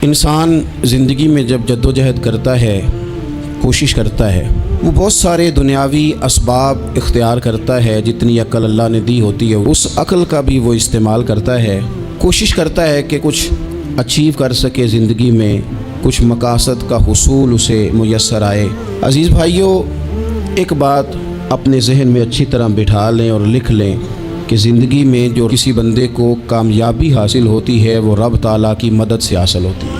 انسان زندگی میں جب جدوجہد کرتا ہے، کوشش کرتا ہے، وہ بہت سارے دنیاوی اسباب اختیار کرتا ہے، جتنی عقل اللہ نے دی ہوتی ہے اس عقل کا بھی وہ استعمال کرتا ہے، کوشش کرتا ہے کہ کچھ اچیو کر سکے زندگی میں، کچھ مقاصد کا حصول اسے میسر آئے۔ عزیز بھائیوں، ایک بات اپنے ذہن میں اچھی طرح بٹھا لیں اور لکھ لیں کہ زندگی میں جو کسی بندے کو کامیابی حاصل ہوتی ہے وہ رب تعالیٰ کی مدد سے حاصل ہوتی ہے۔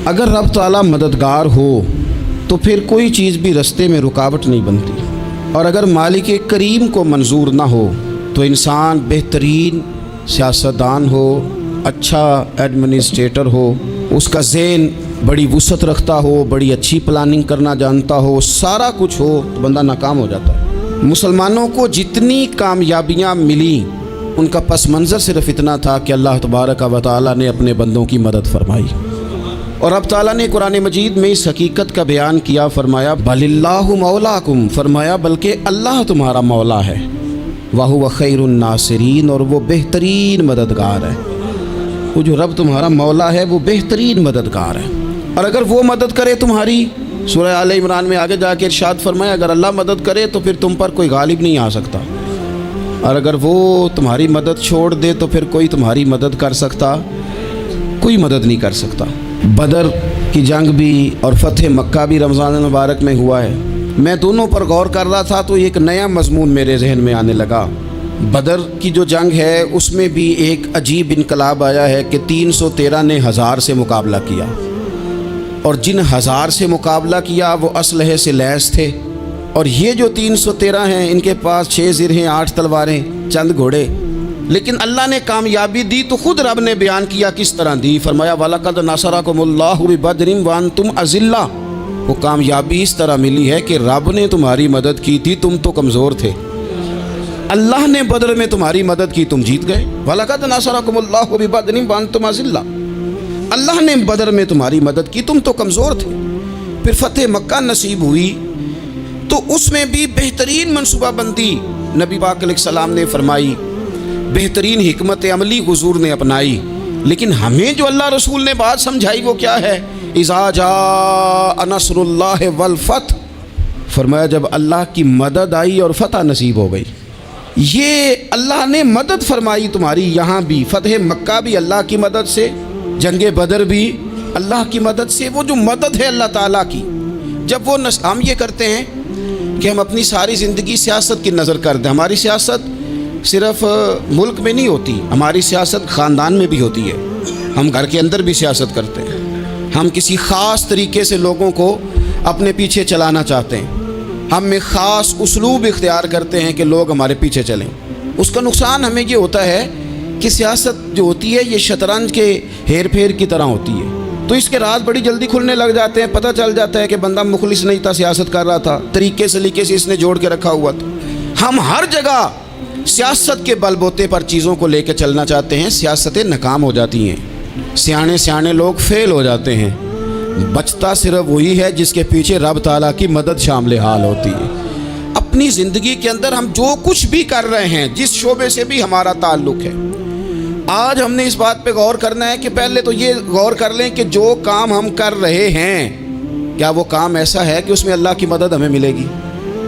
اگر رب تعالیٰ مددگار ہو تو پھر کوئی چیز بھی رستے میں رکاوٹ نہیں بنتی، اور اگر مالک کریم کو منظور نہ ہو تو انسان بہترین سیاستدان ہو، اچھا ایڈمنسٹریٹر ہو، اس کا ذہن بڑی وسعت رکھتا ہو، بڑی اچھی پلاننگ کرنا جانتا ہو، سارا کچھ ہو تو بندہ ناکام ہو جاتا ہے۔ مسلمانوں کو جتنی کامیابیاں ملیں ان کا پس منظر صرف اتنا تھا کہ اللہ تبارک و تعالیٰ نے اپنے بندوں کی مدد فرمائی، اور رب تعالیٰ نے قرآن مجید میں اس حقیقت کا بیان کیا، فرمایا بل اللہ مولاکم، فرمایا بلکہ اللہ تمہارا مولا ہے، وَهُوَ خَيْرُ النَّاصِرِينَ، اور وہ بہترین مددگار ہے۔ وہ جو رب تمہارا مولا ہے وہ بہترین مددگار ہے، اور اگر وہ مدد کرے تمہاری، سورہ آل عمران میں آگے جا کے ارشاد فرمایا اگر اللہ مدد کرے تو پھر تم پر کوئی غالب نہیں آ سکتا، اور اگر وہ تمہاری مدد چھوڑ دے تو پھر کوئی تمہاری مدد کر سکتا، کوئی مدد نہیں کر سکتا۔ بدر کی جنگ بھی اور فتح مکہ بھی رمضان المبارک میں ہوا ہے۔ میں دونوں پر غور کر رہا تھا تو ایک نیا مضمون میرے ذہن میں آنے لگا۔ بدر کی جو جنگ ہے اس میں بھی ایک عجیب انقلاب آیا ہے کہ 313 نے 1000 سے مقابلہ کیا، اور جن 1000 سے مقابلہ کیا وہ اسلحے سے لیس تھے، اور یہ جو 313 ہیں ان کے پاس 6 زرہیں، 8 تلواریں، چند گھوڑے، لیکن اللہ نے کامیابی دی تو خود رب نے بیان کیا کس طرح دی، فرمایا وَلَقَدْ نَصَرَكُمُ اللَّهُ بِبَدْرٍ وَأَنْتُمْ أَذِلَّةٌ، وہ کامیابی اس طرح ملی ہے کہ رب نے تمہاری مدد کی تھی، تم تو کمزور تھے، اللہ نے بدر میں تمہاری مدد کی، تم جیت گئے۔ وَلَقَدْ نَصَرَكُمُ اللَّهُ بِبَدْرٍ وَأَنْتُمْ أَذِلَّةٌ، اللہ نے بدر میں تمہاری مدد کی، تم تو کمزور تھے۔ پھر فتح مکہ نصیب ہوئی تو اس میں بھی بہترین منصوبہ بندی نبی پاک علیہ السلام نے فرمائی، بہترین حکمت عملی حضور نے اپنائی، لیکن ہمیں جو اللہ رسول نے بات سمجھائی وہ کیا ہے؟ اذا جاء نصر اللہ والفتح، فرمایا جب اللہ کی مدد آئی اور فتح نصیب ہو گئی۔ یہ اللہ نے مدد فرمائی تمہاری، یہاں بھی فتح مکہ بھی اللہ کی مدد سے، جنگ بدر بھی اللہ کی مدد سے۔ وہ جو مدد ہے اللہ تعالیٰ کی، جب وہ ہم یہ کرتے ہیں کہ ہم اپنی ساری زندگی سیاست کی نظر کر دیں، ہماری سیاست صرف ملک میں نہیں ہوتی، ہماری سیاست خاندان میں بھی ہوتی ہے، ہم گھر کے اندر بھی سیاست کرتے ہیں، ہم کسی خاص طریقے سے لوگوں کو اپنے پیچھے چلانا چاہتے ہیں، ہم میں خاص اسلوب اختیار کرتے ہیں کہ لوگ ہمارے پیچھے چلیں۔ اس کا نقصان ہمیں یہ ہوتا ہے کہ سیاست جو ہوتی ہے یہ شطرنج کے ہیر پھیر کی طرح ہوتی ہے، تو اس کے راز بڑی جلدی کھلنے لگ جاتے ہیں، پتہ چل جاتا ہے کہ بندہ مخلص نہیں تھا، سیاست کر رہا تھا، طریقے سلیقے سے اس نے جوڑ کے رکھا ہوا تھا۔ ہم ہر جگہ سیاست کے بل بوتے پر چیزوں کو لے کے چلنا چاہتے ہیں، سیاستیں ناکام ہو جاتی ہیں، سیانے لوگ فیل ہو جاتے ہیں، بچتا صرف وہی ہے جس کے پیچھے رب تعالیٰ کی مدد شامل حال ہوتی ہے۔ اپنی زندگی کے اندر ہم جو کچھ بھی کر رہے ہیں، جس شعبے سے بھی ہمارا تعلق ہے، آج ہم نے اس بات پہ غور کرنا ہے کہ پہلے تو یہ غور کر لیں کہ جو کام ہم کر رہے ہیں کیا وہ کام ایسا ہے کہ اس میں اللہ کی مدد ہمیں ملے گی؟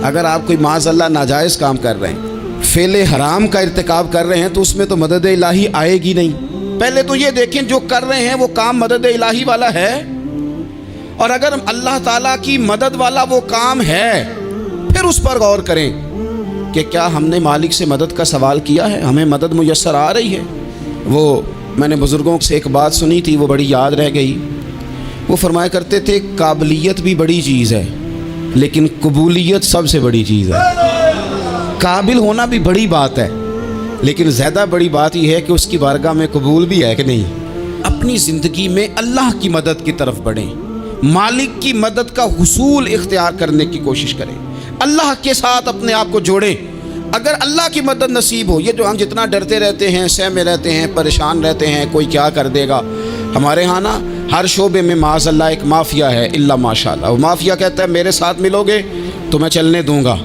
اگر آپ کوئی معاذ اللہ ناجائز کام کر رہے ہیں، فعل حرام کا ارتکاب کر رہے ہیں تو اس میں تو مدد الہی آئے گی نہیں۔ پہلے تو یہ دیکھیں جو کر رہے ہیں وہ کام مدد الہی والا ہے، اور اگر اللہ تعالیٰ کی مدد والا وہ کام ہے پھر اس پر غور کریں کہ کیا ہم نے مالک سے مدد کا سوال کیا ہے، ہمیں مدد میسر آ رہی ہے۔ وہ میں نے بزرگوں سے ایک بات سنی تھی، وہ بڑی یاد رہ گئی، وہ فرمایا کرتے تھے قابلیت بھی بڑی چیز ہے لیکن قبولیت سب سے بڑی چیز ہے۔ قابل ہونا بھی بڑی بات ہے لیکن زیادہ بڑی بات یہ ہے کہ اس کی بارگاہ میں قبول بھی ہے کہ نہیں۔ اپنی زندگی میں اللہ کی مدد کی طرف بڑھیں، مالک کی مدد کا حصول اختیار کرنے کی کوشش کریں، اللہ کے ساتھ اپنے آپ کو جوڑیں۔ اگر اللہ کی مدد نصیب ہو، یہ جو ہم جتنا ڈرتے رہتے ہیں، سہمے رہتے ہیں، پریشان رہتے ہیں کوئی کیا کر دے گا، ہمارے ہاں نا ہر شعبے میں معاذ اللہ ایک مافیا ہے، الا ماشاء اللہ۔ وہ مافیا کہتا ہے میرے ساتھ ملو گے تو میں چلنے دوں گا،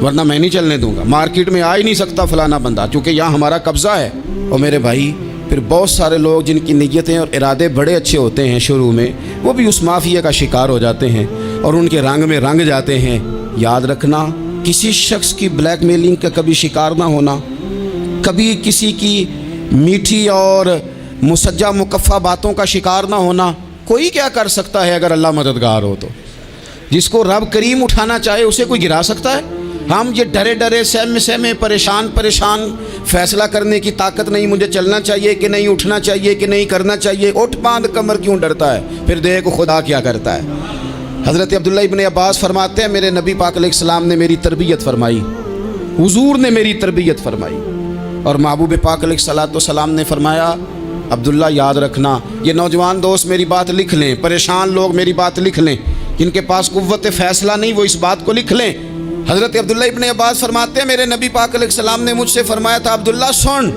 ورنہ میں نہیں چلنے دوں گا، مارکیٹ میں آ ہی نہیں سکتا فلانا بندہ، چونکہ یہاں ہمارا قبضہ ہے۔ اور میرے بھائی پھر بہت سارے لوگ جن کی نیتیں اور ارادے بڑے اچھے ہوتے ہیں شروع میں، وہ بھی اس مافیا کا شکار ہو جاتے ہیں اور ان کے رنگ میں رنگ جاتے ہیں۔ یاد رکھنا، کسی شخص کی بلیک میلنگ کا کبھی شکار نہ ہونا، کبھی کسی کی میٹھی اور مسجع مکفہ باتوں کا شکار نہ ہونا۔ کوئی کیا کر سکتا ہے اگر اللہ مددگار ہو تو؟ جس کو رب کریم اٹھانا چاہے اسے کوئی گرا سکتا ہے؟ ہم یہ ڈرے ڈرے سہمے پریشان فیصلہ کرنے کی طاقت نہیں، مجھے چلنا چاہیے کہ نہیں، اٹھنا چاہیے کہ نہیں، کرنا چاہیے، اٹھ باندھ کمر کیوں ڈرتا ہے؟ پھر دیکھو خدا کیا کرتا ہے۔ حضرت عبداللہ ابن عباس فرماتے ہیں میرے نبی پاک علیہ السلام نے میری تربیت فرمائی، حضور نے میری تربیت فرمائی، اور محبوب پاک علیہ السلام نے فرمایا عبداللہ یاد رکھنا، یہ نوجوان دوست میری بات لکھ لیں، پریشان لوگ میری بات لکھ لیں، جن کے پاس قوت فیصلہ نہیں وہ اس بات کو لکھ لیں۔ حضرت عبداللہ ابن عباس فرماتے ہیں میرے نبی پاک علیہ السلام نے مجھ سے فرمایا تھا عبداللہ سن،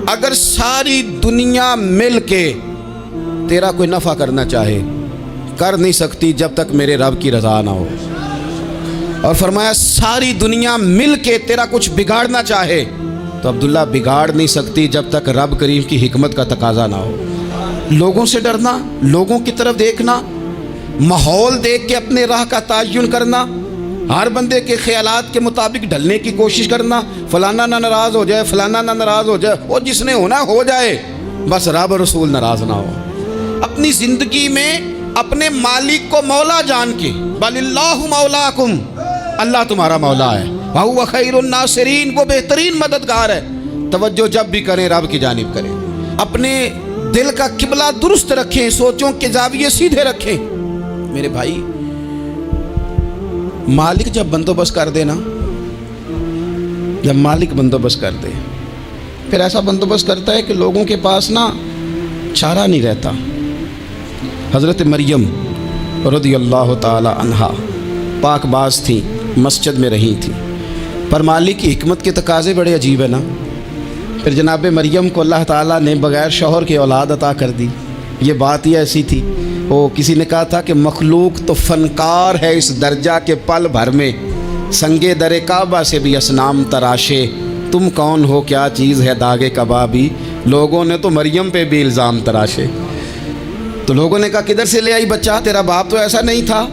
اگر ساری دنیا مل کے تیرا کوئی نفع کرنا چاہے کر نہیں سکتی جب تک میرے رب کی رضا نہ ہو، اور فرمایا ساری دنیا مل کے تیرا کچھ بگاڑنا چاہے تو عبداللہ بگاڑ نہیں سکتی جب تک رب کریم کی حکمت کا تقاضا نہ ہو۔ لوگوں سے ڈرنا، لوگوں کی طرف دیکھنا، ماحول دیکھ کے اپنے راہ کا تعین کرنا، ہر بندے کے خیالات کے مطابق ڈھلنے کی کوشش کرنا، فلانا نہ ناراض ہو جائے، فلانا نہ ناراض ہو جائے، وہ جس نے ہونا ہو جائے، بس رب رسول ناراض نہ ہو۔ اپنی زندگی میں اپنے مالک کو مولا جان کے، بل اللہ مولاکم، اللہ تمہارا مولا ہے، وَهُوَ خَيْرُ النَّاصِرِينَ، وہ بہترین مددگار ہے۔ توجہ جب بھی کریں رب کی جانب کریں، اپنے دل کا قبلہ درست رکھیں، سوچوں کے زاویے سیدھے رکھیں۔ میرے بھائی، مالک جب بندوبست کر دے نا، جب مالک بندوبست کر دے پھر ایسا بندوبست کرتا ہے کہ لوگوں کے پاس نا چارہ نہیں رہتا۔ حضرت مریم رضی اللہ تعالی عنہا پاک باز تھیں، مسجد میں رہی تھیں، پر مالک کی حکمت کے تقاضے بڑے عجیب ہے نا۔ پھر جناب مریم کو اللہ تعالیٰ نے بغیر شوہر کے اولاد عطا کر دی۔ یہ بات ہی ایسی تھی، وہ کسی نے کہا تھا کہ مخلوق تو فنکار ہے اس درجہ کے پل بھر میں، سنگے در کعبہ سے بھی اصنام تراشے، تم کون ہو کیا چیز ہے داغے کبابی، لوگوں نے تو مریم پہ بھی الزام تراشے۔ تو لوگوں نے کہا کدھر سے لے آئی بچہ، تیرا باپ تو ایسا نہیں تھا،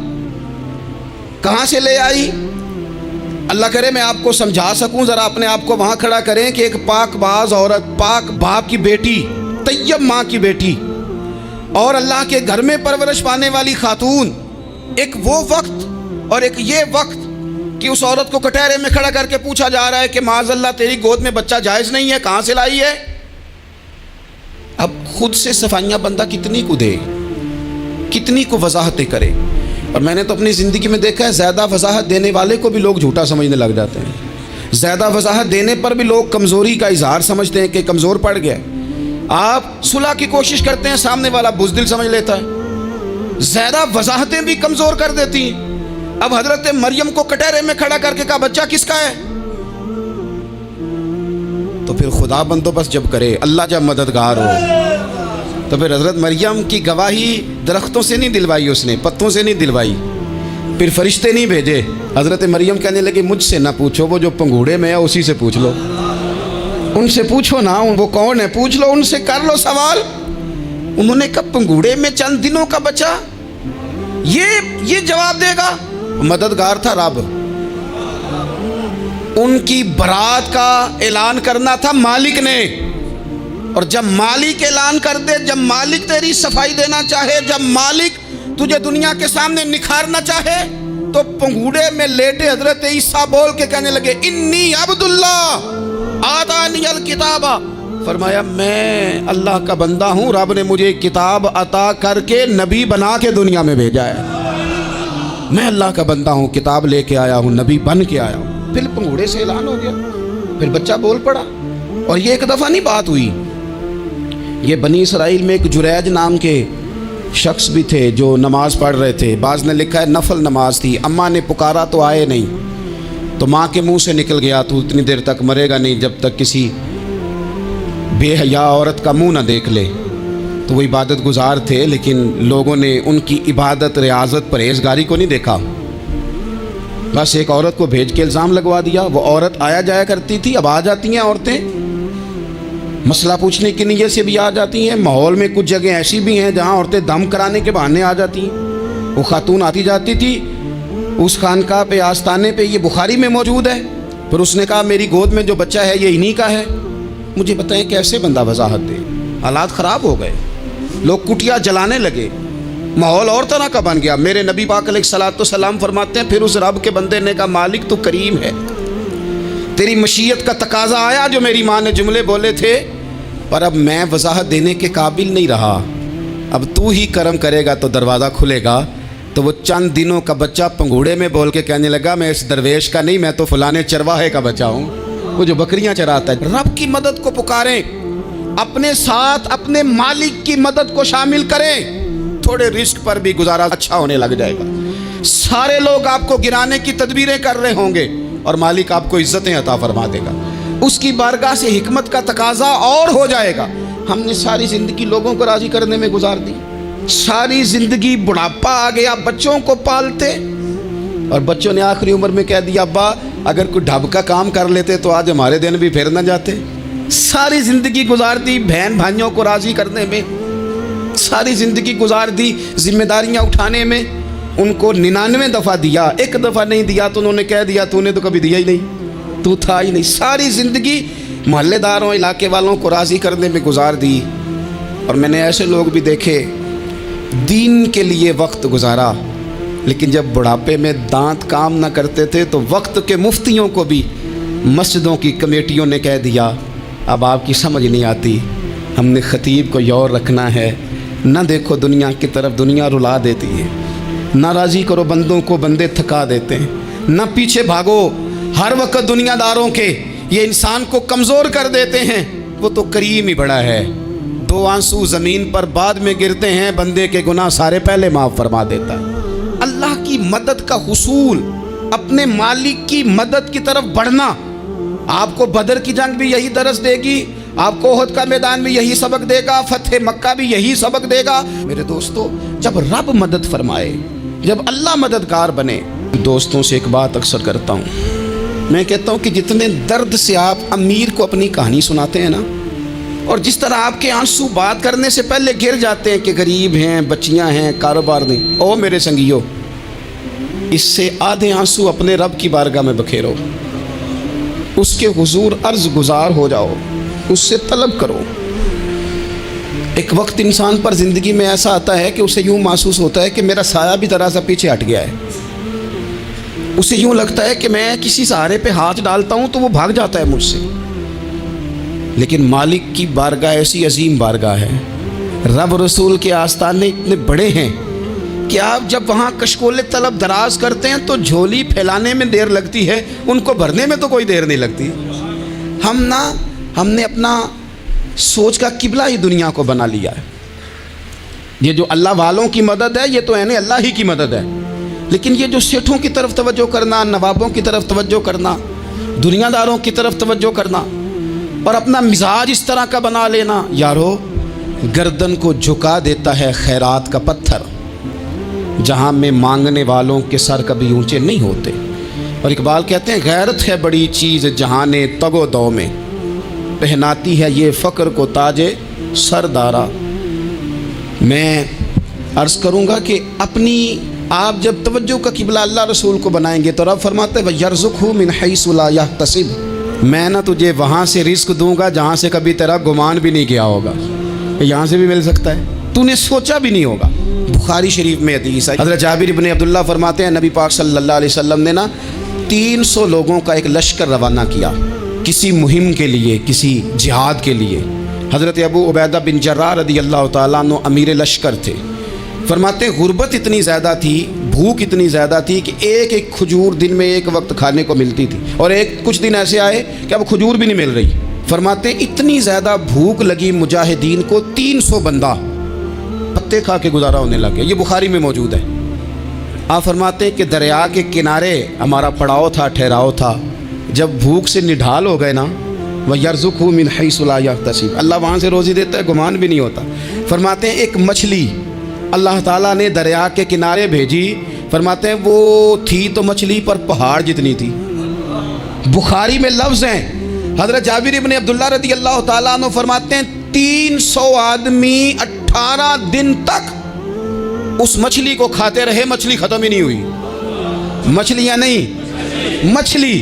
کہاں سے لے آئی؟ اللہ کرے میں آپ کو سمجھا سکوں، ذرا اپنے آپ کو وہاں کھڑا کریں کہ ایک پاک باز عورت، پاک باپ کی بیٹی، طیب ماں کی بیٹی، اور اللہ کے گھر میں پرورش پانے والی خاتون، ایک وہ وقت اور ایک یہ وقت کہ اس عورت کو کٹہرے میں کھڑا کر کے پوچھا جا رہا ہے کہ معاذ اللہ تیری گود میں بچہ جائز نہیں ہے، کہاں سے لائی ہے؟ اب خود سے صفائیاں بندہ کتنی کو دے، کتنی کو وضاحتیں کرے۔ اور میں نے تو اپنی زندگی میں دیکھا ہے زیادہ وضاحت دینے والے کو بھی لوگ جھوٹا سمجھنے لگ جاتے ہیں، زیادہ وضاحت دینے پر بھی لوگ کمزوری کا اظہار سمجھتے ہیں کہ کمزور پڑ گیا۔ آپ صلح کی کوشش کرتے ہیں، سامنے والا بزدل سمجھ لیتا ہے، زیادہ وضاحتیں بھی کمزور کر دیتی ہیں۔ اب حضرت مریم کو کٹہرے میں کھڑا کر کے کہا بچہ کس کا ہے؟ تو پھر خدا بندوبست جب کرے، اللہ جب مددگار ہو، تو پھر حضرت مریم کی گواہی درختوں سے نہیں دلوائی، اس نے پتوں سے نہیں دلوائی، پھر فرشتے نہیں بھیجے۔ حضرت مریم کہنے لگی مجھ سے نہ پوچھو، وہ جو پنگوڑے میں ہے اسی سے پوچھ لو، ان سے پوچھو نا، وہ کون ہے پوچھ لو، ان سے کر لو سوال۔ انہوں نے کہا پنگوڑے میں چند دنوں کا بچہ، یہ جواب دے گا؟ مددگار تھا رب، ان کی برات کا اعلان کرنا تھا مالک نے، اور جب مالک اعلان کر دے، جب مالک تیری صفائی دینا چاہے، جب مالک تجھے دنیا کے سامنے نکھارنا چاہے، تو پنگوڑے میں لیٹے حضرت عیسیٰ بول کے کہنے لگے انی عبداللہ آتانی الکتاب، فرمایا میں اللہ کا بندہ ہوں، رب نے مجھے کتاب عطا کر کے نبی بنا کے دنیا میں بھیجا ہے، میں اللہ کا بندہ ہوں، کتاب لے کے آیا ہوں، نبی بن کے آیا ہوں۔ پھر پنگوڑے سے اعلان ہو گیا، پھر بچہ بول پڑا۔ اور یہ ایک دفعہ نہیں بات ہوئی، یہ بنی اسرائیل میں ایک جریج نام کے شخص بھی تھے جو نماز پڑھ رہے تھے، بعض نے لکھا ہے نفل نماز تھی، اماں نے پکارا تو آئے نہیں، تو ماں کے منہ سے نکل گیا تو اتنی دیر تک مرے گا نہیں جب تک کسی بے حیا عورت کا منہ نہ دیکھ لے۔ تو وہ عبادت گزار تھے، لیکن لوگوں نے ان کی عبادت، ریاضت، پرہیزگاری کو نہیں دیکھا، بس ایک عورت کو بھیج کے الزام لگوا دیا۔ وہ عورت آیا جایا کرتی تھی، اب آ جاتی ہیں عورتیں، مسئلہ پوچھنے کی نیت سے بھی آ جاتی ہیں، ماحول میں کچھ جگہ ایسی بھی ہیں جہاں عورتیں دم کرانے کے بہانے آ جاتی ہیں۔ وہ خاتون آتی جاتی تھی اس خانقاہ پہ، آستانے پہ، یہ بخاری میں موجود ہے، پھر اس نے کہا میری گود میں جو بچہ ہے یہ انہی کا ہے۔ مجھے بتائیں کیسے بندہ وضاحت دے؟ حالات خراب ہو گئے، لوگ کٹیا جلانے لگے، ماحول اور طرح کا بن گیا۔ میرے نبی پاک علیہ الصلوۃ والسلام فرماتے ہیں پھر اس رب کے بندے نے کہا مالک تو کریم ہے، تیری مشیت کا تقاضا آیا جو میری ماں نے جملے بولے تھے، پر اب میں وضاحت دینے کے قابل نہیں رہا، اب تو ہی کرم کرے گا تو دروازہ کھلے گا۔ تو وہ چند دنوں کا بچہ پنگوڑے میں بول کے کہنے لگا میں اس درویش کا نہیں، میں تو فلانے چرواہے کا بچہ ہوں، وہ جو بکریاں چراتا ہے۔ رب کی مدد کو پکاریں، اپنے ساتھ اپنے مالک کی مدد کو شامل کریں، تھوڑے رزق پر بھی گزارا اچھا ہونے لگ جائے گا۔ سارے لوگ آپ کو گرانے کی تدبیریں کر رہے ہوں گے اور مالک آپ کو عزتیں عطا فرما دے گا، اس کی بارگاہ سے حکمت کا تقاضا اور ہو جائے گا۔ ہم نے ساری زندگی لوگوں کو راضی کرنے میں گزار دی، ساری زندگی بڑھاپا آ گیا بچوں کو پالتے، اور بچوں نے آخری عمر میں کہہ دیا ابا اگر کوئی ڈھب کا کام کر لیتے تو آج ہمارے دن بھی پھر نہ جاتے۔ ساری زندگی گزار دی بہن بھائیوں کو راضی کرنے میں، ساری زندگی گزار دی ذمہ داریاں اٹھانے میں، ان کو 99 دفعہ دیا، ایک دفعہ نہیں دیا تو انہوں نے کہہ دیا تو نے تو کبھی دیا ہی نہیں، تو تھا ہی نہیں۔ ساری زندگی محلے داروں علاقے والوں کو راضی کرنے میں گزار دی، اور میں نے ایسے لوگ بھی دیکھے دین کے لیے وقت گزارا، لیکن جب بڑھاپے میں دانت کام نہ کرتے تھے تو وقت کے مفتیوں کو بھی مسجدوں کی کمیٹیوں نے کہہ دیا اب آپ کی سمجھ نہیں آتی، ہم نے خطیب کو یور رکھنا ہے، نہ دیکھو دنیا کی طرف، دنیا رلا دیتی ہے، نہ راضی کرو بندوں کو، بندے تھکا دیتے ہیں، نہ پیچھے بھاگو ہر وقت دنیا داروں کے، یہ انسان کو کمزور کر دیتے ہیں۔ وہ تو کریم ہی بڑا ہے، 2 آنسو زمین پر بعد میں گرتے ہیں، بندے کے گناہ سارے پہلے معاف فرما دیتا ہے۔ اللہ کی مدد کا حصول، اپنے مالک کی مدد کی طرف بڑھنا، آپ کو بدر کی جنگ بھی یہی درس دے گی، آپ کو احد کا میدان بھی یہی سبق دے گا، فتح مکہ بھی یہی سبق دے گا۔ میرے دوستو جب رب مدد فرمائے، جب اللہ مددگار بنے، دوستوں سے ایک بات اکثر کرتا ہوں، میں کہتا ہوں کہ جتنے درد سے آپ امیر کو اپنی کہانی سناتے ہیں نا، اور جس طرح آپ کے آنسو بات کرنے سے پہلے گر جاتے ہیں کہ غریب ہیں، بچیاں ہیں، کاروبار نہیں، او میرے سنگیو، اس سے آدھے آنسو اپنے رب کی بارگاہ میں بکھیرو، اس کے حضور عرض گزار ہو جاؤ، اس سے طلب کرو۔ ایک وقت انسان پر زندگی میں ایسا آتا ہے کہ اسے یوں محسوس ہوتا ہے کہ میرا سایہ بھی ذرا سا پیچھے ہٹ گیا ہے، اسے یوں لگتا ہے کہ میں کسی سہارے پہ ہاتھ ڈالتا ہوں تو وہ بھاگ جاتا ہے مجھ سے، لیکن مالک کی بارگاہ ایسی عظیم بارگاہ ہے، رب رسول کے آستانے اتنے بڑے ہیں کہ آپ جب وہاں کشکول طلب دراز کرتے ہیں تو جھولی پھیلانے میں دیر لگتی ہے، ان کو بھرنے میں تو کوئی دیر نہیں لگتی۔ ہم نے اپنا سوچ کا قبلہ ہی دنیا کو بنا لیا ہے۔ یہ جو اللہ والوں کی مدد ہے یہ تو عین اللہ ہی کی مدد ہے، لیکن یہ جو سیٹھوں کی طرف توجہ کرنا، نوابوں کی طرف توجہ کرنا، دنیا داروں کی طرف توجہ کرنا، اور اپنا مزاج اس طرح کا بنا لینا، یارو گردن کو جھکا دیتا ہے خیرات کا پتھر، جہاں میں مانگنے والوں کے سر کبھی اونچے نہیں ہوتے۔ اور اقبال کہتے ہیں غیرت ہے بڑی چیز جہاں تگ و دو میں، پہناتی ہے یہ فقر کو تاج سردارا۔ میں عرض کروں گا کہ اپنی آپ جب توجہ کا قبلہ اللہ رسول کو بنائیں گے تو رب فرماتے ہیں وَيَرْزُقْهُ مِنْ حَيْثُ لَا يَحْتَسِبُ، میں نہ تجھے وہاں سے رزق دوں گا جہاں سے کبھی تیرا گمان بھی نہیں کیا ہوگا، یہاں سے بھی مل سکتا ہے، تو نے سوچا بھی نہیں ہوگا۔ بخاری شریف میں حدیث ہے، حضرت جابر بن عبداللہ فرماتے ہیں نبی پاک صلی اللہ علیہ وسلم نے 300 لوگوں کا ایک لشکر روانہ کیا کسی مہم کے لیے، کسی جہاد کے لیے۔ حضرت ابو عبیدہ بن جراح رضی اللہ تعالیٰ عنہ امیر لشکر تھے۔ فرماتے ہیں غربت اتنی زیادہ تھی، بھوک اتنی زیادہ تھی کہ ایک ایک کھجور دن میں ایک وقت کھانے کو ملتی تھی، اور کچھ دن ایسے آئے کہ اب کھجور بھی نہیں مل رہی۔ فرماتے ہیں اتنی زیادہ بھوک لگی مجاہدین کو 300 بندہ پتے کھا کے گزارا ہونے لگے، یہ بخاری میں موجود ہے۔ آپ فرماتے ہیں کہ دریا کے کنارے ہمارا پڑاؤ تھا، ٹھہراؤ تھا، جب بھوک سے نڈھال ہو گئے نا، وَيَرْزُقْهُ مِنْ حَيْثُ لَا يَحْتَسِبُ، اللہ وہاں سے روزی دیتا ہے، گمان بھی نہیں ہوتا۔ فرماتے ہیں ایک مچھلی اللہ تعالیٰ نے دریا کے کنارے بھیجی، فرماتے ہیں وہ تھی تو مچھلی پر پہاڑ جتنی تھی۔ بخاری میں لفظ ہیں حضرت جابر ابن عبداللہ رضی اللہ تعالیٰ عنہ فرماتے ہیں 300 آدمی 18 دن تک اس مچھلی کو کھاتے رہے، مچھلی ختم ہی نہیں ہوئی۔ مچھلیاں نہیں، مچھلی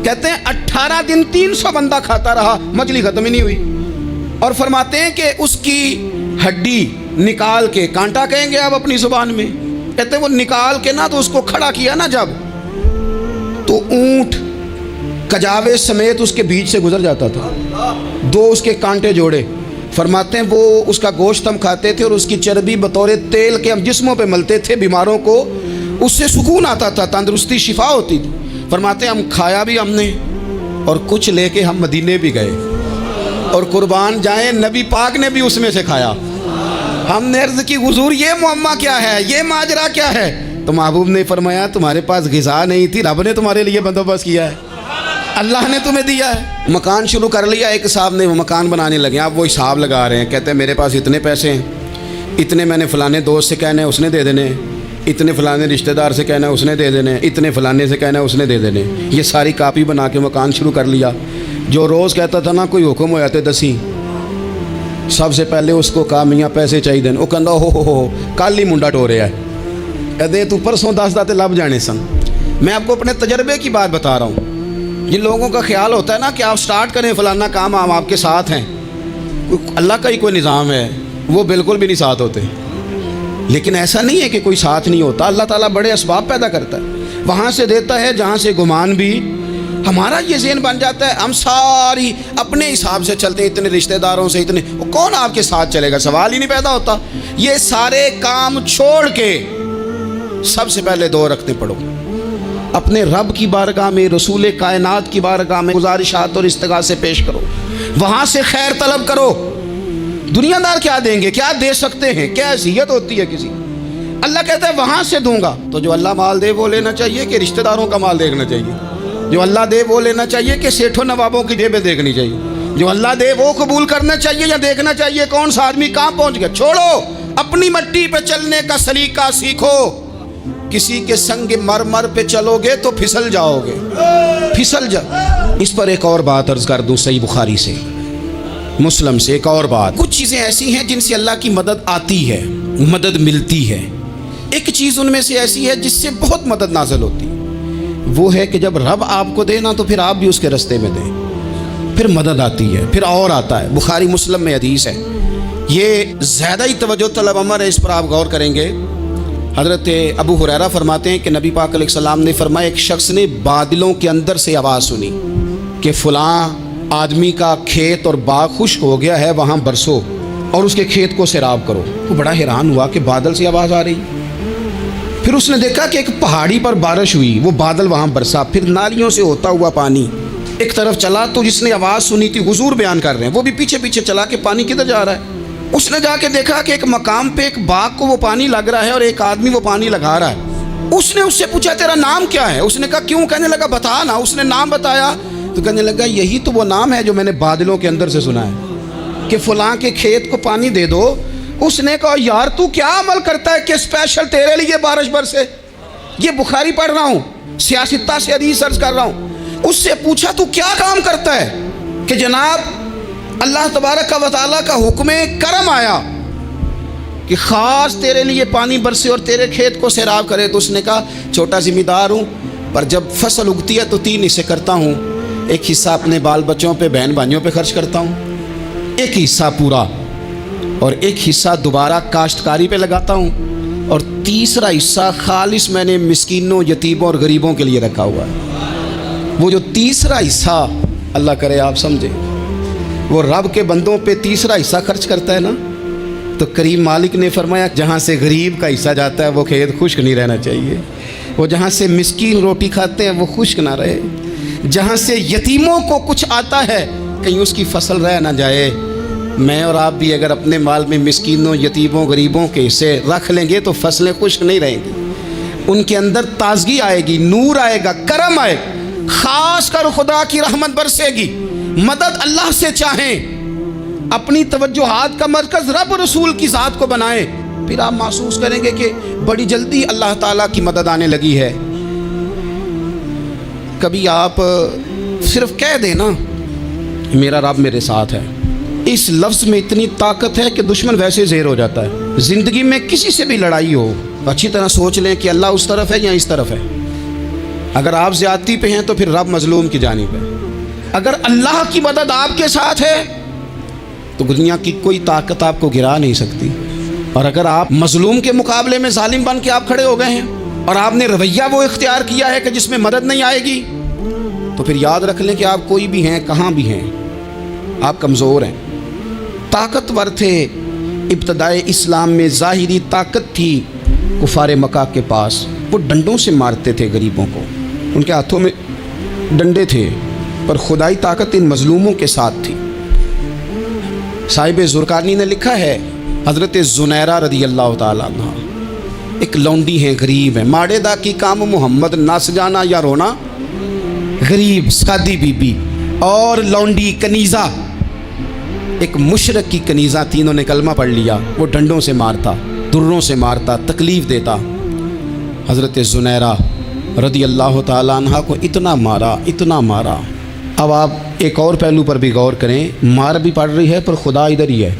کہتے ہیں 18 دن 300 بندہ کھاتا رہا، مچھلی ختم ہی نہیں ہوئی۔ اور فرماتے ہیں کہ اس کی ہڈی نکال کے، کانٹا کہیں گے آپ اپنی زبان میں، کہتے ہیں وہ نکال کے نا تو اس کو کھڑا کیا نا جب، تو اونٹ کجاوے سمیت اس کے بیچ سے گزر جاتا تھا، 2 اس کے کانٹے جوڑے۔ فرماتے ہیں وہ اس کا گوشت ہم کھاتے تھے اور اس کی چربی بطور تیل کے ہم جسموں پہ ملتے تھے، بیماروں کو اس سے سکون آتا تھا، تندرستی شفا ہوتی تھی۔ فرماتے ہیں ہم کھایا بھی ہم نے اور کچھ لے کے ہم مدینے بھی گئے، اور قربان جائیں نبی پاک نے بھی اس میں سے کھایا۔ ہم نے عرض کی حضور یہ معمہ کیا ہے، یہ ماجرا کیا ہے؟ تو محبوب نے فرمایا تمہارے پاس غذا نہیں تھی، رب نے تمہارے لیے بندوبست کیا ہے، اللہ نے تمہیں دیا ہے۔ مکان شروع کر لیا، ایک صاحب نے وہ مکان بنانے لگے، آپ وہ حساب لگا رہے ہیں، کہتے ہیں میرے پاس اتنے پیسے ہیں، اتنے میں نے فلانے دوست سے کہنا ہے اس نے دے دینے، اتنے فلانے رشتہ دار سے کہنا ہے اس نے دے دینے، اتنے فلانے سے کہنا ہے اس نے دے دینے۔ یہ ساری کاپی بنا کے مکان شروع کر لیا۔ جو روز کہتا تھا نا کوئی حکم ہو جاتے 10 سب سے پہلے اس کو کہا میاں پیسے چاہیے دین، وہ کہندا ہو کل ہی منڈا ٹو رہا ہے، کہتے تو پرسوں 10 داتے لب جانے سن۔ میں آپ کو اپنے تجربے کی بات بتا رہا ہوں۔ جن لوگوں کا خیال ہوتا ہے نا کہ آپ سٹارٹ کریں فلانا کام، ہم آپ کے ساتھ ہیں، اللہ کا ہی کوئی نظام ہے، وہ بالکل بھی نہیں ساتھ ہوتے۔ لیکن ایسا نہیں ہے کہ کوئی ساتھ نہیں ہوتا، اللہ تعالیٰ بڑے اسباب پیدا کرتا ہے، وہاں سے دیتا ہے جہاں سے گمان بھی۔ ہمارا یہ ذہن بن جاتا ہے ہم ساری اپنے حساب سے چلتے ہیں، اتنے رشتہ داروں سے، اتنے، کون آپ کے ساتھ چلے گا؟ سوال ہی نہیں پیدا ہوتا۔ یہ سارے کام چھوڑ کے سب سے پہلے 2 رکھتے پڑھو، اپنے رب کی بارگاہ میں، رسول کائنات کی بارگاہ میں گزارشات اور استغاثے پیش کرو، وہاں سے خیر طلب کرو۔ دنیا دار کیا دیں گے، کیا دے سکتے ہیں، کیا حیثیت ہوتی ہے کسی؟ اللہ کہتا ہے وہاں سے دوں گا۔ تو جو اللہ مال دے وہ لینا چاہیے کہ رشتہ داروں کا مال دیکھنا چاہیے؟ جو اللہ دے وہ لینا چاہیے کہ سیٹھوں نوابوں کی جیبیں دیکھنی چاہیے؟ جو اللہ دے وہ قبول کرنا چاہیے یا دیکھنا چاہیے کون سا آدمی کہاں پہنچ گیا؟ چھوڑو، اپنی مٹی پہ چلنے کا سلیقہ سیکھو۔ کسی کے سنگ مرمر پہ چلو گے تو پھسل جاؤ گے، پھسل جاؤ۔ اس پر ایک اور بات عرض کر دوں، صحیح بخاری سے، مسلم سے ایک اور بات۔ کچھ چیزیں ایسی ہیں جن سے اللہ کی مدد آتی ہے، مدد ملتی ہے۔ ایک چیز ان میں سے ایسی ہے جس سے بہت مدد نازل ہوتی ہے، وہ ہے کہ جب رب آپ کو دے نا تو پھر آپ بھی اس کے رستے میں دیں، پھر مدد آتی ہے، پھر اور آتا ہے۔ بخاری مسلم میں حدیث ہے، یہ زیادہ ہی توجہ طلب امر ہے، اس پر آپ غور کریں گے۔ حضرت ابو ہریرہ فرماتے ہیں کہ نبی پاک علیہ السلام نے فرمایا ایک شخص نے بادلوں کے اندر سے آواز سنی کہ فلاں آدمی کا کھیت اور باغ خشک ہو گیا ہے، وہاں برسو اور اس کے کھیت کو سیراب کرو۔ وہ بڑا حیران ہوا کہ بادل سے آواز آ رہی۔ پھر اس نے دیکھا کہ ایک پہاڑی پر بارش ہوئی، وہ بادل وہاں برسا، پھر نالیوں سے ہوتا ہوا پانی ایک طرف چلا۔ تو جس نے آواز سنی تھی، حضور بیان کر رہے ہیں، وہ بھی پیچھے پیچھے چلا کہ پانی کدھر جا رہا ہے۔ اس نے جا کے دیکھا کہ ایک مقام پہ ایک باغ کو وہ پانی لگ رہا ہے اور ایک آدمی وہ پانی لگا رہا ہے۔ اس نے اس سے پوچھا تیرا نام کیا ہے؟ اس نے کہا کیوں؟ کہنے لگا بتا نا۔ اس نے نام بتایا تو کہنے لگا یہی تو وہ نام ہے جو میں نے بادلوں کے اندر سے سنا ہے کہ فلاں کے کھیت کو پانی دے دو۔ اس نے کہا یار تو کیا عمل کرتا ہے کہ اسپیشل تیرے لیے بارش برسے؟ یہ بخاری پڑھ رہا ہوں، سیاستہ سے حدیث سرچ کر رہا ہوں۔ اس سے پوچھا تو کیا کام کرتا ہے کہ جناب اللہ تبارک و تعالیٰ کا حکم کرم آیا کہ خاص تیرے لیے پانی برسے اور تیرے کھیت کو سیراب کرے؟ تو اس نے کہا چھوٹا ذمہ دار ہوں، پر جب فصل اگتی ہے تو 3 حصے کرتا ہوں، ایک حصہ اپنے بال بچوں پہ، بہن بھائیوں پہ خرچ کرتا ہوں، ایک حصہ پورا، اور ایک حصہ دوبارہ کاشتکاری پہ لگاتا ہوں، اور تیسرا حصہ خالص میں نے مسکینوں، یتیموں اور غریبوں کے لیے رکھا ہوا ہے۔ وہ جو تیسرا حصہ، اللہ کرے آپ سمجھیں، وہ رب کے بندوں پہ تیسرا حصہ خرچ کرتا ہے نا، تو کریم مالک نے فرمایا جہاں سے غریب کا حصہ جاتا ہے وہ کھیت خشک نہیں رہنا چاہیے، وہ جہاں سے مسکین روٹی کھاتے ہیں وہ خشک نہ رہے، جہاں سے یتیموں کو کچھ آتا ہے کہیں اس کی فصل رہ نہ جائے۔ میں اور آپ بھی اگر اپنے مال میں مسکینوں، یتیموں، غریبوں کے حصے رکھ لیں گے تو فصلیں خشک نہیں رہیں گی، ان کے اندر تازگی آئے گی، نور آئے گا، کرم آئے گا، خاص کر خدا کی رحمت برسے گی۔ مدد اللہ سے چاہیں، اپنی توجہات کا مرکز رب رسول کی ذات کو بنائیں، پھر آپ محسوس کریں گے کہ بڑی جلدی اللہ تعالیٰ کی مدد آنے لگی ہے۔ کبھی آپ صرف کہہ دیں نا میرا رب میرے ساتھ ہے، اس لفظ میں اتنی طاقت ہے کہ دشمن ویسے زیر ہو جاتا ہے۔ زندگی میں کسی سے بھی لڑائی ہو تو اچھی طرح سوچ لیں کہ اللہ اس طرف ہے یا اس طرف ہے۔ اگر آپ زیادتی پہ ہیں تو پھر رب مظلوم کی جانب ہے۔ اگر اللہ کی مدد آپ کے ساتھ ہے تو دنیا کی کوئی طاقت آپ کو گرا نہیں سکتی، اور اگر آپ مظلوم کے مقابلے میں ظالم بن کے آپ کھڑے ہو گئے ہیں اور آپ نے رویہ وہ اختیار کیا ہے کہ جس میں مدد نہیں آئے گی، تو پھر یاد رکھ لیں کہ آپ کوئی بھی ہیں، کہاں بھی ہیں، آپ کمزور ہیں۔ طاقتور تھے ابتدائے اسلام میں، ظاہری طاقت تھی کفار مکہ کے پاس، وہ ڈنڈوں سے مارتے تھے غریبوں کو، ان کے ہاتھوں میں ڈنڈے تھے، پر خدائی طاقت ان مظلوموں کے ساتھ تھی۔ صاحب زرقانی نے لکھا ہے، حضرت زنیرہ رضی اللہ تعالیٰ عنہ ایک لونڈی ہیں، غریب ہیں، ماڑے دا کی کام محمد نس جانا یا رونا، غریب سادی بی بی اور لونڈی کنیزہ، ایک مشرک کی کنیزہ، تینوں نے کلمہ پڑھ لیا۔ وہ ڈنڈوں سے مارتا، دروں سے مارتا، تکلیف دیتا۔ حضرت زنیرہ رضی اللہ تعالیٰ عنہ کو اتنا مارا، اتنا مارا۔ اب آپ ایک اور پہلو پر بھی غور کریں، مار بھی پڑ رہی ہے پر خدا ادھر ہی ہے،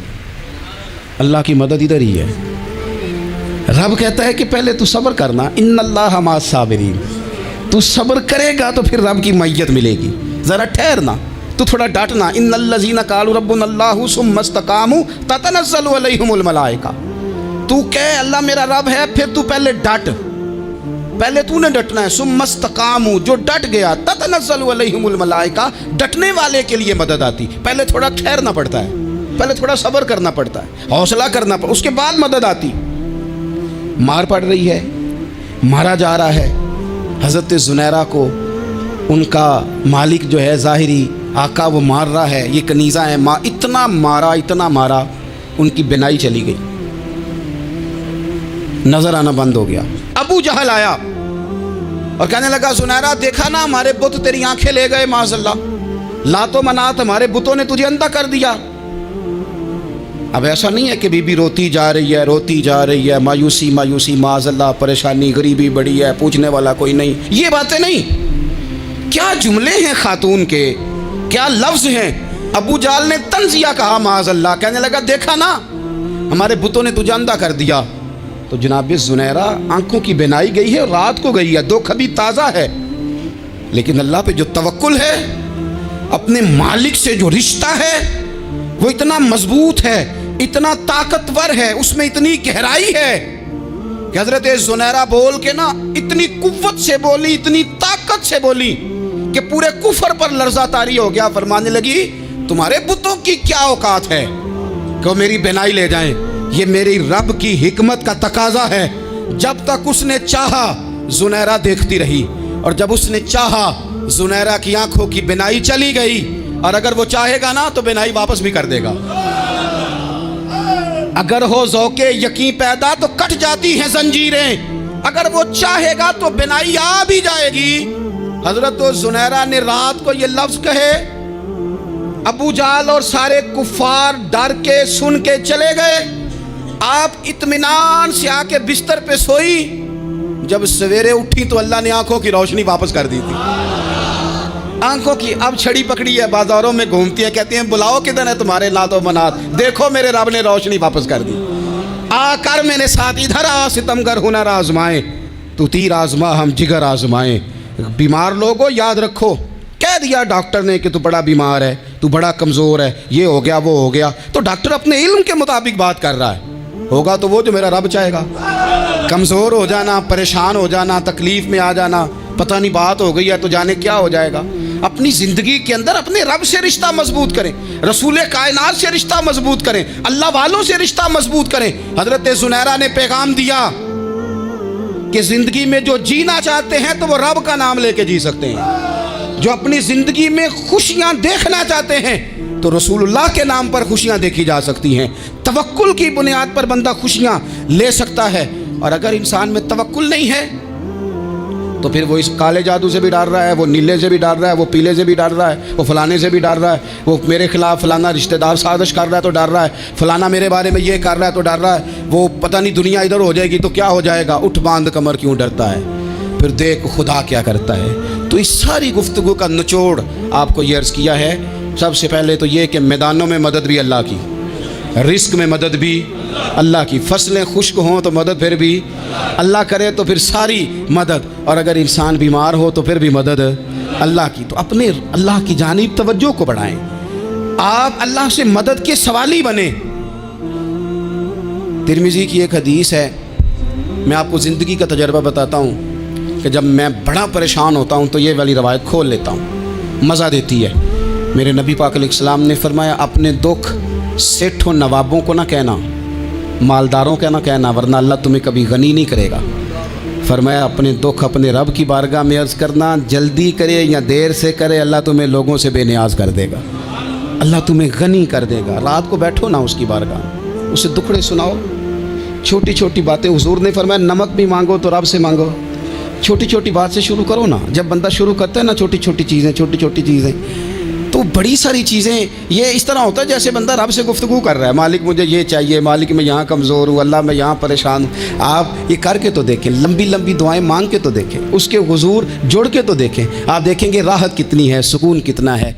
اللہ کی مدد ادھر ہی ہے۔ رب کہتا ہے کہ پہلے تو صبر کرنا، ان اللہ مع الصابرین، تو صبر کرے گا تو پھر رب کی معیت ملے گی، ذرا ٹھہرنا، تو تھوڑا ڈانٹنا۔ ان الذین قالوا ربنا اللہ ثم استقاموا تتنزل علیہم الملائکہ، تو کہے اللہ میرا رب ہے، پھر تو پہلے ڈٹ، پہلے تو نے ڈٹنا ہے۔ ثم استقاموا، جو ڈٹ گیا، تتنزل علیہم الملائکہ، ڈٹنے والے کے لیے مدد آتی، پہلے تھوڑا ٹھہرنا پڑتا ہے، پہلے تھوڑا صبر کرنا پڑتا ہے، حوصلہ کرنا پڑتا ہے، اس کے بعد مدد آتی۔ مار پڑ رہی ہے، مارا جا رہا ہے حضرت زنیرہ کو، ان کا مالک جو ہے ظاہری آقا وہ مار رہا ہے، یہ کنیزہ ہے، اتنا مارا، اتنا مارا، ان کی بینائی چلی گئی، نظر آنا بند ہو گیا۔ ابو جہل آیا اور کہنے لگا زنیرہ دیکھا نا ہمارے بت تیری آنکھیں لے گئے، معاذ اللہ، لات و منات ہمارے بتوں نے تجھے اندھا کر دیا۔ اب ایسا نہیں ہے کہ بی بی روتی جا رہی ہے، روتی جا رہی ہے، مایوسی مایوسی، معاذ اللہ، پریشانی، غریبی بڑی ہے، پوچھنے والا کوئی نہیں، یہ باتیں نہیں۔ کیا جملے ہیں خاتون کے، کیا لفظ ہیں۔ ابو جہل نے تنزیہ کہا، معاذ اللہ، کہنے لگا دیکھا نا ہمارے بتوں نے تجھے اندھا کر دیا۔ تو جناب زنیرہ آنکھوں کی بینائی گئی ہے، رات کو گئی ہے، دکھ ابھی تازہ ہے، لیکن اللہ پہ جو توکل ہے، اپنے مالک سے جو رشتہ ہے، وہ اتنا مضبوط ہے، اتنا طاقتور ہے، اس میں اتنی گہرائی ہے کہ حضرت زنیرہ بول کے نا اتنی قوت سے بولی، اتنی طاقت سے بولی کہ پورے کفر پر لرزہ طاری ہو گیا۔ فرمانے لگی تمہارے بتوں کی کیا اوقات ہے کہ وہ میری بینائی لے جائیں، یہ میری رب کی حکمت کا تقاضا ہے۔ جب تک اس نے چاہا زنیرہ دیکھتی رہی، اور جب اس نے چاہا زنیرہ کی آنکھوں کی بینائی چلی گئی، اور اگر وہ چاہے گا نا تو بینائی واپس بھی کر دے گا۔ اگر ہو ذوق یقین پیدا تو کٹ جاتی ہیں زنجیریں، اگر وہ چاہے گا تو بینائی آ بھی جائے گی۔ حضرت زنیرہ نے رات کو یہ لفظ کہے، ابو جہل اور سارے کفار ڈر کے سن کے چلے گئے، آپ اطمینان سے آ کے بستر پہ سوئی۔ جب سویرے اٹھی تو اللہ نے آنکھوں کی روشنی واپس کر دی تھی، آنکھوں کی۔ اب چھڑی پکڑی ہے، بازاروں میں گھومتی ہیں، کہتی ہیں بلاؤ کدھر ہے تمہارے لات و منات، دیکھو میرے رب نے روشنی واپس کر دی۔ آ کر میرے ساتھ ادھر آ، ستمگر ہنر آزمائیں، تو تیر آزما ہم جگر آزمائیں۔ بیمار لوگوں یاد رکھو، کہہ دیا ڈاکٹر نے کہ تو بڑا بیمار ہے، تو بڑا کمزور ہے، یہ ہو گیا وہ ہو گیا، تو ڈاکٹر اپنے علم کے مطابق بات کر رہا ہے، ہوگا تو وہ جو میرا رب چاہے گا۔ کمزور ہو جانا، پریشان ہو جانا، تکلیف میں آ جانا، پتہ نہیں بات ہو گئی ہے تو جانے کیا ہو جائے گا۔ اپنی زندگی کے اندر اپنے رب سے رشتہ مضبوط کریں، رسول کائنات سے رشتہ مضبوط کریں، اللہ والوں سے رشتہ مضبوط کریں۔ حضرت زنیرہ نے پیغام دیا کہ زندگی میں جو جینا چاہتے ہیں تو وہ رب کا نام لے کے جی سکتے ہیں، جو اپنی زندگی میں خوشیاں دیکھنا چاہتے ہیں تو رسول اللہ کے نام پر خوشیاں دیکھی جا سکتی ہیں۔ توکل کی بنیاد پر بندہ خوشیاں لے سکتا ہے، اور اگر انسان میں توکل نہیں ہے تو پھر وہ اس کالے جادو سے بھی ڈر رہا ہے، وہ نیلے سے بھی ڈر رہا ہے، وہ پیلے سے بھی ڈر رہا ہے، وہ فلانے سے بھی ڈر رہا ہے، وہ میرے خلاف فلانا رشتہ دار سازش کر رہا ہے تو ڈر رہا ہے، فلانا میرے بارے میں یہ کر رہا ہے تو ڈر رہا ہے، وہ پتہ نہیں دنیا ادھر ہو جائے گی تو کیا ہو جائے گا، اٹھ باندھ کمر کیوں ڈرتا ہے، پھر دیکھ خدا کیا کرتا ہے۔ تو اس ساری گفتگو کا نچوڑ آپ کو یہ عرض کیا ہے سب سے پہلے تو یہ کہ میدانوں میں مدد بھی اللہ کی، رزق میں مدد بھی اللہ کی، فصلیں خشک ہوں تو مدد پھر بھی اللہ کرے تو پھر ساری مدد، اور اگر انسان بیمار ہو تو پھر بھی مدد اللہ کی۔ تو اپنے اللہ کی جانب توجہ کو بڑھائیں، آپ اللہ سے مدد کے سوالی بنیں۔ ترمذی کی ایک حدیث ہے، میں آپ کو زندگی کا تجربہ بتاتا ہوں کہ جب میں بڑا پریشان ہوتا ہوں تو یہ والی روایت کھول لیتا ہوں، مزہ دیتی ہے۔ میرے نبی پاک علیہ السلام نے فرمایا اپنے دکھ سیٹھوں نوابوں کو نہ کہنا، مالداروں کا نہ کہنا، ورنہ اللہ تمہیں کبھی غنی نہیں کرے گا۔ فرمایا اپنے دکھ اپنے رب کی بارگاہ میں عرض کرنا، جلدی کرے یا دیر سے کرے اللہ تمہیں لوگوں سے بے نیاز کر دے گا، اللہ تمہیں غنی کر دے گا۔ رات کو بیٹھو نا اس کی بارگاہ، اسے دکھڑے سناؤ، چھوٹی چھوٹی باتیں۔ حضور نے فرمایا نمک بھی مانگو تو رب سے مانگو، چھوٹی چھوٹی بات سے شروع کرو نا۔ جب بندہ شروع کرتا ہے نا چھوٹی چھوٹی چیزیں تو بڑی ساری چیزیں یہ اس طرح ہوتا ہے جیسے بندہ رب سے گفتگو کر رہا ہے، مالک مجھے یہ چاہیے، مالک میں یہاں کمزور ہوں، اللہ میں یہاں پریشان ہوں۔ آپ یہ کر کے تو دیکھیں، لمبی لمبی دعائیں مانگ کے تو دیکھیں، اس کے حضور جڑ کے تو دیکھیں، آپ دیکھیں گے راحت کتنی ہے، سکون کتنا ہے۔